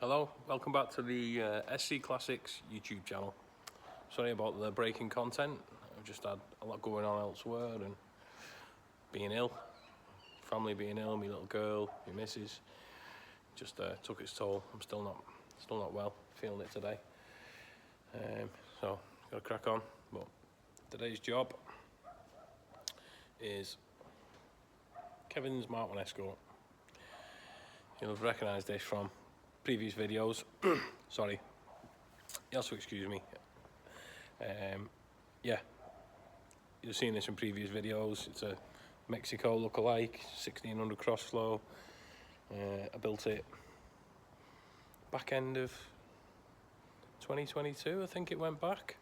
Hello, welcome back to the SC Classics YouTube channel. Sorry about the breaking content. I've just had a lot going on elsewhere and being ill. Family being ill, my little girl, my missus. Just took its toll. I'm still not well, feeling it today. So, gotta crack on. But today's job is Kevin's mk1 escort. You'll have recognised this from previous videos. Sorry, you also excuse me. Yeah, you've seen this in previous videos. It's a Mexico lookalike, 1600 cross flow. I built it back end of 2022, I think it went back.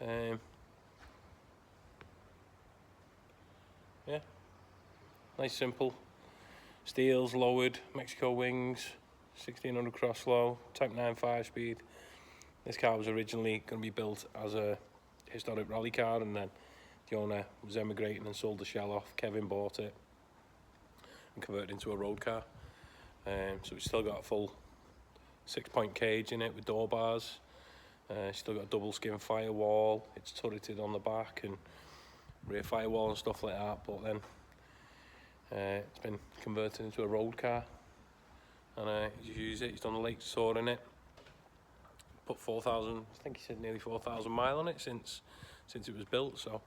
Yeah, nice simple steels, lowered Mexico wings, 1600 cross flow, Type 9 5-speed. This car was originally going to be built as a historic rally car, and then the owner was emigrating and sold the shell off. Kevin bought it and converted it into a road car. So it's still got a full 6-point cage in it with door bars. Still got a double skin firewall. It's turreted on the back and rear firewall and stuff like that. But then it's been converted into a road car, and he's used it. He's done the lake tour in it. Put 4,000, I think he said nearly 4,000 miles on it since it was built. So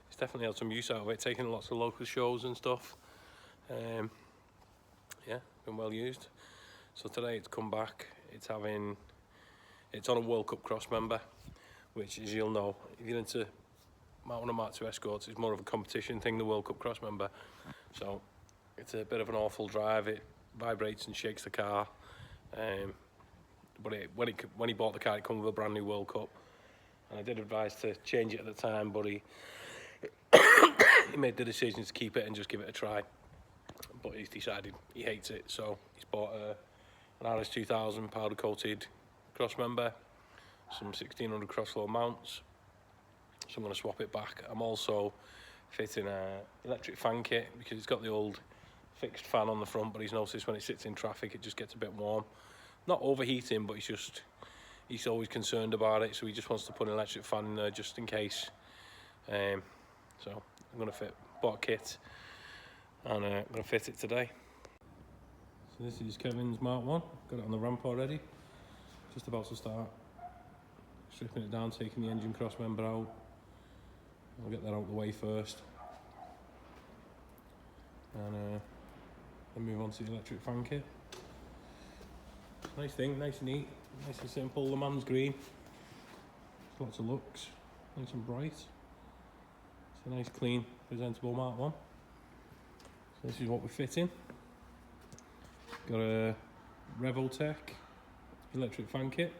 it's definitely had some use out of it, taking lots of local shows and stuff. Yeah, been well used. So today it's come back. It's on a World Cup Crossmember, which, as you'll know, if you're into Mk1 and Mk2 escorts, it's more of a competition thing, the World Cup Crossmember. So it's a bit of an awful drive. It vibrates and shakes the car. But when he bought the car, it came with a brand new World Cup, and I did advise to change it at the time, but he made the decision to keep it and just give it a try. But he's decided he hates it, so he's bought an RS 2000 powder coated Crossmember, some 1600 crossflow mounts. So I'm going to swap it back. I'm also fitting an electric fan kit because it's got the old fixed fan on the front, but he's noticed when it sits in traffic it just gets a bit warm. Not overheating, but he's always concerned about it, so he just wants to put an electric fan in there just in case. So I'm going to bought a kit, and I'm going to fit it today. So this is Kevin's mk1. Got it on the ramp already. Just about to start stripping it down, taking the engine crossmember out. I'll get that out of the way first, and then move on to the electric fan kit. Nice thing, nice and neat, nice and simple. The man's green, lots of looks, nice and bright. It's a nice, clean, presentable mk1. So this is what we're fitting. Got a Revotech electric fan kit.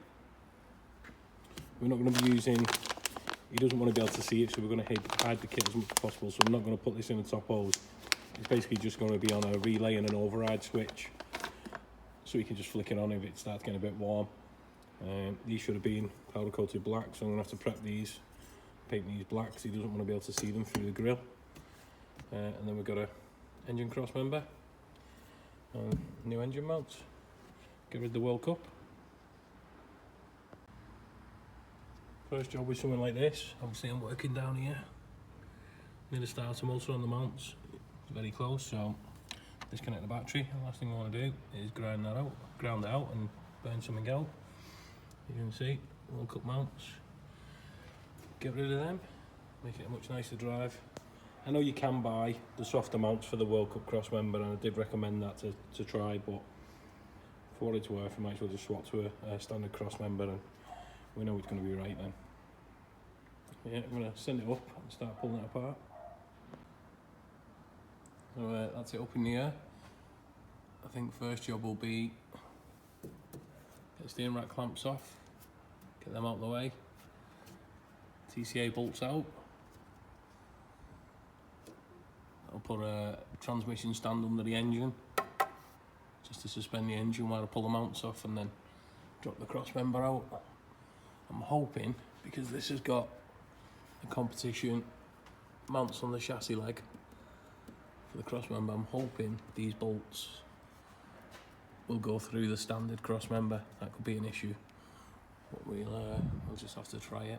We're not going to be using, he doesn't want to be able to see it, so we're going to hide the kit as much as possible. So I'm not going to put this in the top hose. It's basically just going to be on a relay and an override switch, so you can just flick it on if it starts getting a bit warm. These should have been powder coated black, so I'm going to have to prep these, paint these black, because he doesn't want to be able to see them through the grille. And then we've got a engine crossmember, new engine mounts. Get rid of the World Cup. First job with something like this. Obviously I'm working down here near the starter motor on the mounts. It's very close, so disconnect the battery. The last thing I want to do is ground it out and burn something out. You can see World Cup mounts. Get rid of them, make it a much nicer drive. I know you can buy the softer mounts for the World Cup Crossmember, and I did recommend that to try, but for what it's worth, you might as well just swap to a standard Crossmember, and we know it's going to be right then. Yeah, I'm going to send it up and start pulling it apart. So that's it up in the air. I think first job will be get the steering rack clamps off, get them out of the way, TCA bolts out. I'll put a transmission stand under the engine just to suspend the engine while I pull the mounts off, and then drop the crossmember out. I'm hoping, because this has got a competition mounts on the chassis leg for the crossmember, I'm hoping these bolts we'll go through the standard Crossmember. That could be an issue, but we'll just have to try it.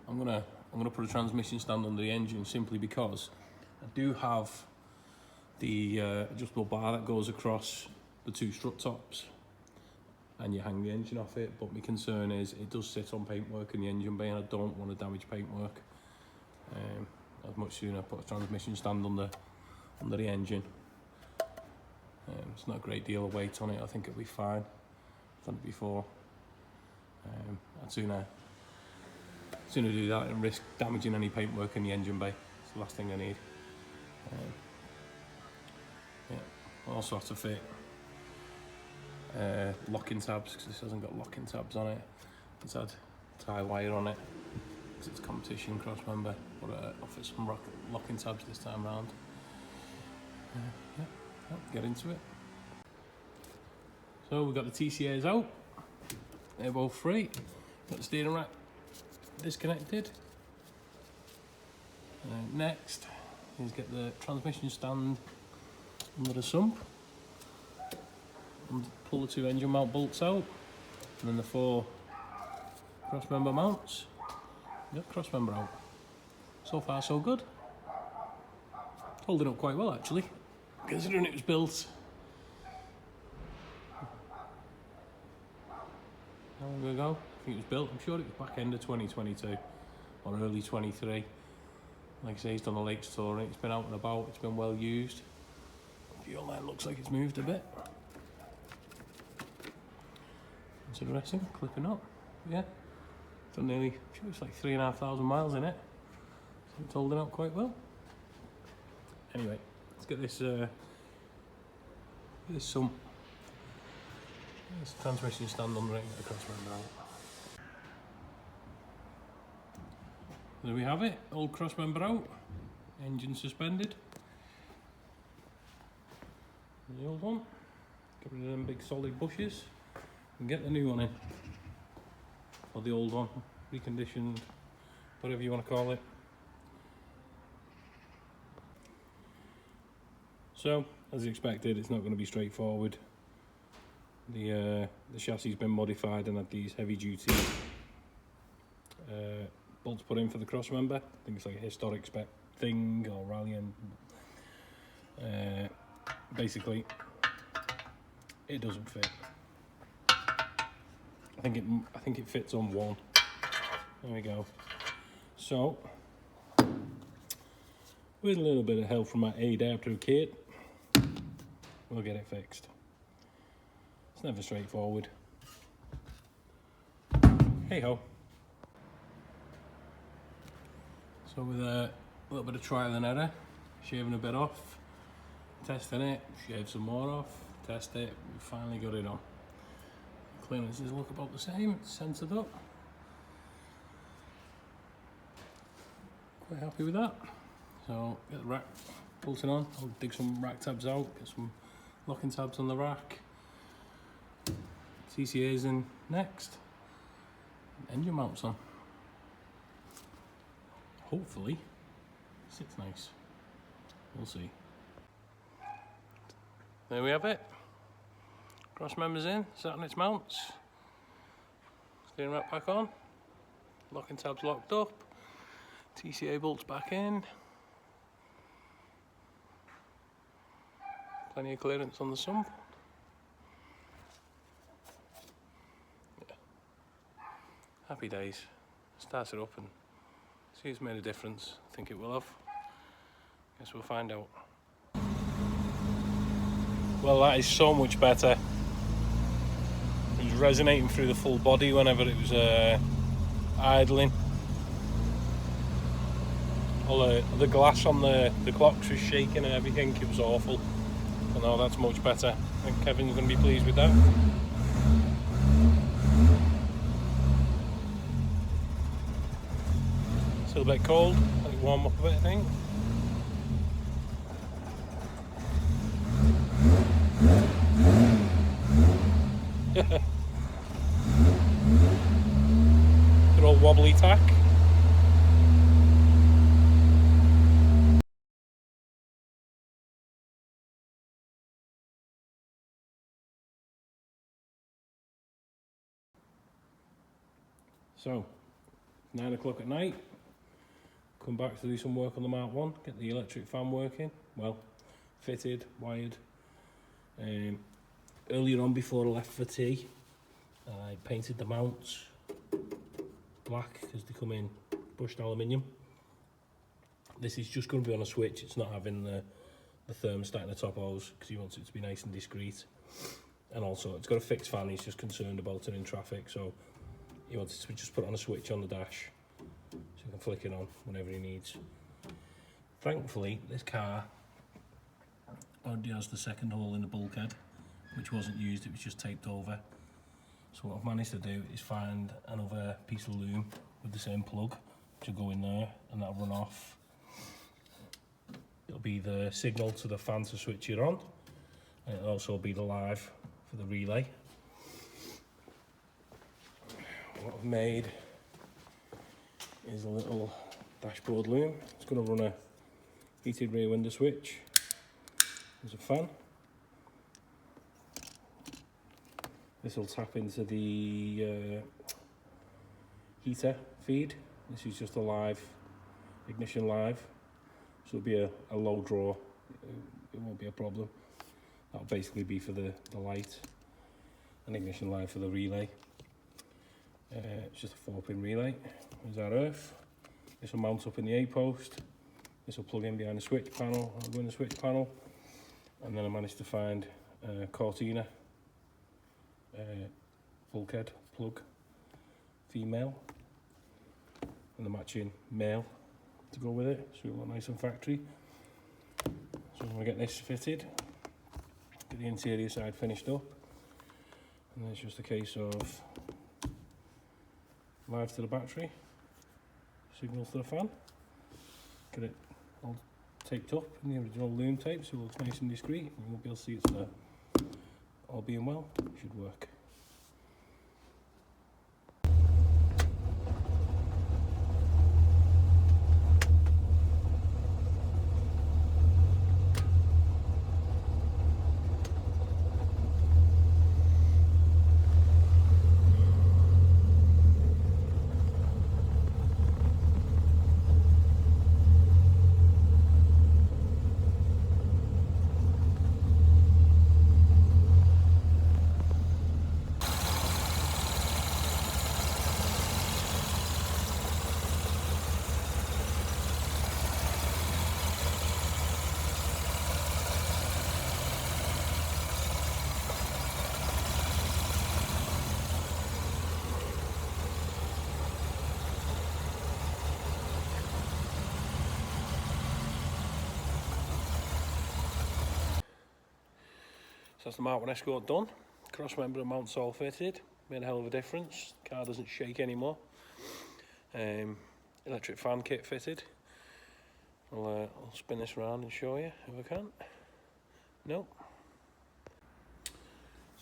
I'm gonna put a transmission stand under the engine simply because I do have the adjustable bar that goes across the two strut tops, and you hang the engine off it. But my concern is it does sit on paintwork in the engine bay, and I don't want to damage paintwork. I'd much sooner put a transmission stand under the engine. It's not a great deal of weight on it. I think it'll be fine. I've done it before. I'd sooner do that and risk damaging any paintwork in the engine bay. It's the last thing I need. Yeah, I'll also have to fit locking tabs, because this hasn't got locking tabs on it. It's had tie wire on it because it's competition Crossmember, but I'll fit some locking tabs this time round. Yeah, I'll get into it. So we've got the TCAs out, they're both free. Got the steering rack disconnected. Next is get the transmission stand under the sump and pull the two engine mount bolts out, and then the 4 Crossmember mounts. Yep, Crossmember out. So far so good. Holding up quite well actually, considering it was built how long ago? I think it was built, I'm sure it was back end of 2022 or early 23. Like I say, he's done a lakes tour, it's been out and about, it's been well used. Fuel line looks like it's moved a bit. It's interesting, clipping up. Yeah, done nearly, I'm sure it's like 3,500 miles in it. So it's holding up quite well. Anyway, let's get this transmission stand under it and get the Crossmember out. There we have it, old Crossmember out, engine suspended. The old one, get rid of them big solid bushes and get the new one in. Or the old one, reconditioned, whatever you want to call it. So, as expected, it's not going to be straightforward. The chassis has been modified and had these heavy duty bolts put in for the Crossmember. I think it's like a historic spec thing or rallying. Basically, it doesn't fit. I think it fits on one. There we go. So, with a little bit of help from my adapter kit, we'll get it fixed. It's never straightforward. Hey ho. So with a little bit of trial and error, shaving a bit off, testing it, shave some more off, test it, we finally got it on. Clearances look about the same, it's centered up. Quite happy with that. So get the rack bolted on, I'll dig some rack tabs out, get some locking tabs on the rack. TCA's in next. Engine mounts on. Hopefully, sits nice. We'll see. There we have it. Crossmember's in, sat on its mounts. Steering rack back on. Locking tabs locked up. TCA bolts back in. Plenty of clearance on the sump. Yeah. Happy days. Start it up and see if it's made a difference. I think it will have. Guess we'll find out. Well, that is so much better. It was resonating through the full body whenever it was idling. All the glass on the clocks was shaking and everything. It was awful. But no, that's much better. I think Kevin's going to be pleased with that. Still a bit cold. Let it warm up a bit, I think. Good old wobbly tack. So, 9 o'clock at night, come back to do some work on the Mark 1, get the electric fan working, well, fitted, wired. Earlier on, before I left for tea, I painted the mounts black because they come in brushed aluminium. This is just going to be on a switch, it's not having the thermostat in the top hose because he wants it to be nice and discreet. And also, it's got a fixed fan, he's just concerned about it in traffic, so he wants it to just put on a switch on the dash so he can flick it on whenever he needs. Thankfully, this car already has the second hole in the bulkhead, which wasn't used, it was just taped over. So what I've managed to do is find another piece of loom with the same plug, which will go in there and that'll run off. It'll be the signal to the fan to switch it on, and it'll also be the live for the relay. What I've made is a little dashboard loom. It's going to run a heated rear window switch. There's a fan. This will tap into the heater feed. This is just a live, ignition live. So it'll be a low draw, it won't be a problem. That'll basically be for the light, and ignition live for the relay. It's just a 4-pin relay. There's our earth. This will mount up in the A-post. This will plug in behind the switch panel. I'll go in the switch panel. And then I managed to find a Cortina bulkhead plug, female, and the matching male to go with it, so it will look nice and factory. So I'm going to get this fitted, get the interior side finished up, and then it's just a case of live to the battery, signals to the fan, get it all taped up in the original loom tape so it looks nice and discreet, and you won't be able to see it's there. All being well, it should work. So that's the Mark 1 Escort done. Crossmember and mounts all fitted. Made a hell of a difference. The car doesn't shake anymore. Electric fan kit fitted. I'll spin this around and show you if I can. No.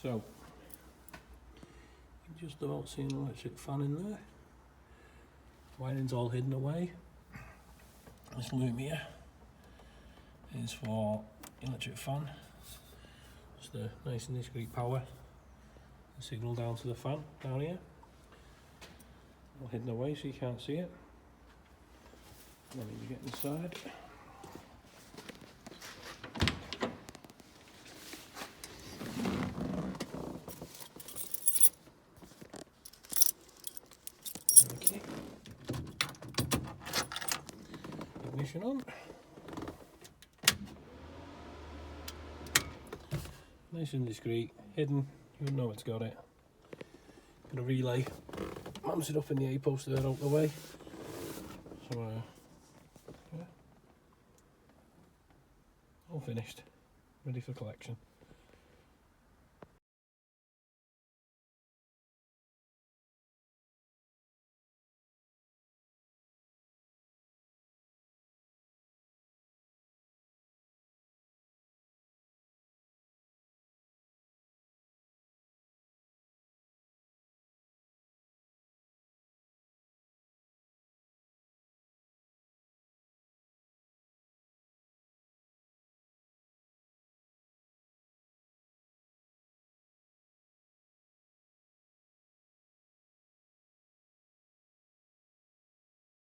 So, you just about see an electric fan in there. Wiring's all hidden away. This loom here is for electric fan. Just the nice and discreet power. The signal down to the fan down here. All hidden away so you can't see it. And then you get inside. Okay. Ignition on. Nice and discreet, hidden, you wouldn't know it's got it. Got a relay, mounts it up in the A-post there out the way. So, yeah. All finished, ready for collection.